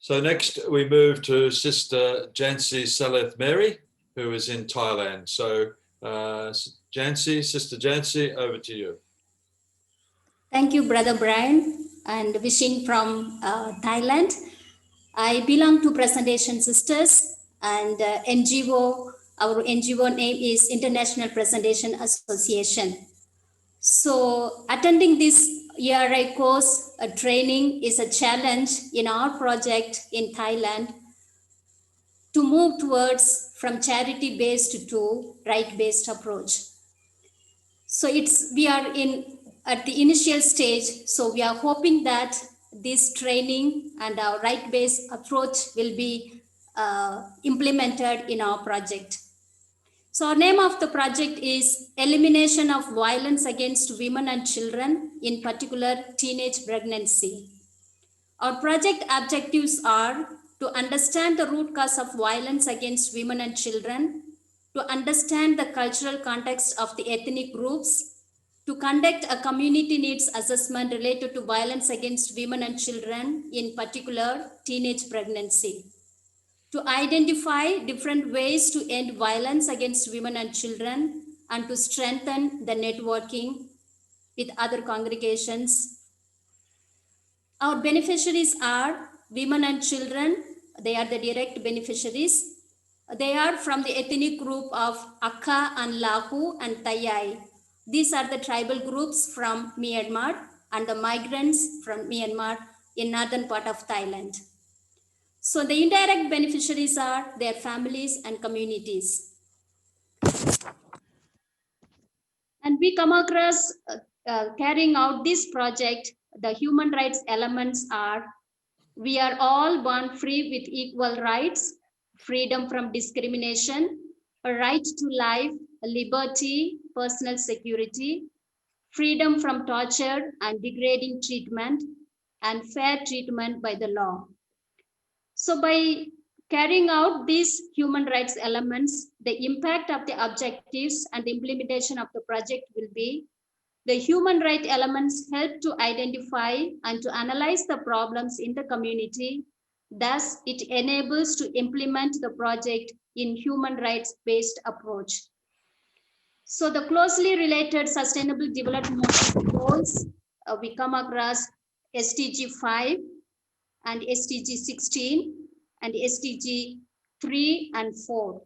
So next we move to Sister Jancy Saleth Mary, who is in Thailand. So Jancy, Sister Jancy, over to you. Thank you, Brother Brian, and wishing from Thailand. I belong to Presentation Sisters and NGO. Our NGO name is International Presentation Association. So attending this ERI course training is a challenge in our project in Thailand to move towards from charity-based to right-based approach. So we are at the initial stage. So we are hoping that this training and our right-based approach will be implemented in our project. So our name of the project is Elimination of Violence Against Women and Children, in particular teenage pregnancy. Our project objectives are to understand the root cause of violence against women and children, to understand the cultural context of the ethnic groups, to conduct a community needs assessment related to violence against women and children, in particular teenage pregnancy, to identify different ways to end violence against women and children, and to strengthen the networking with other congregations. Our beneficiaries are women and children. They are the direct beneficiaries. They are from the ethnic group of Akka and Lahu and Tayai. These are the tribal groups from Myanmar and the migrants from Myanmar in northern part of Thailand. So the indirect beneficiaries are their families and communities. And we come across carrying out this project, the human rights elements are: we are all born free with equal rights, freedom from discrimination, a right to life, liberty, personal security, freedom from torture and degrading treatment, and fair treatment by the law. So by carrying out these human rights elements, the impact of the objectives and the implementation of the project will be: the human rights elements help to identify and to analyze the problems in the community. Thus, it enables to implement the project in human rights-based approach. So the closely related sustainable development goals, we come across SDG 5 and SDG 16 and SDG 3 and 4.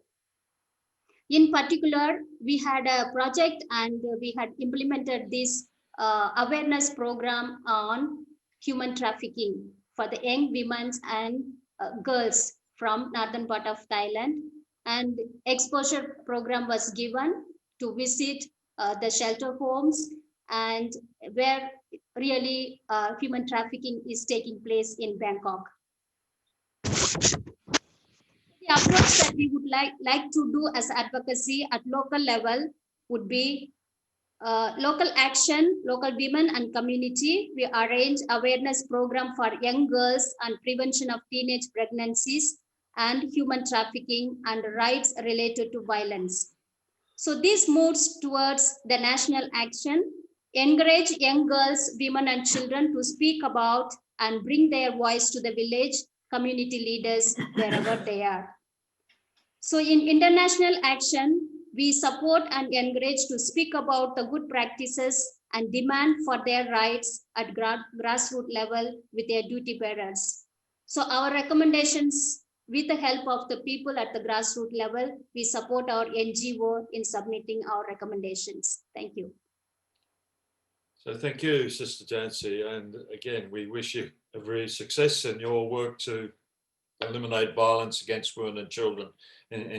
In particular, we had a project and we had implemented this awareness program on human trafficking for the young women and girls from northern part of Thailand. And exposure program was given to visit the shelter homes and where really human trafficking is taking place in Bangkok. The approach that we would like to do as advocacy at local level would be local action, local women and community. We arrange awareness program for young girls and prevention of teenage pregnancies and human trafficking and rights related to violence. So this moves towards the national action, encourage young girls, women and children to speak about and bring their voice to the village community leaders wherever they are. So in international action, we support and encourage to speak about the good practices and demand for their rights at grassroots level with their duty bearers. So our recommendations, with the help of the people at the grassroots level, we support our NGO in submitting our recommendations. Thank you. So thank you, Sister Jancy. And again, we wish you every success in your work to eliminate violence against women and children in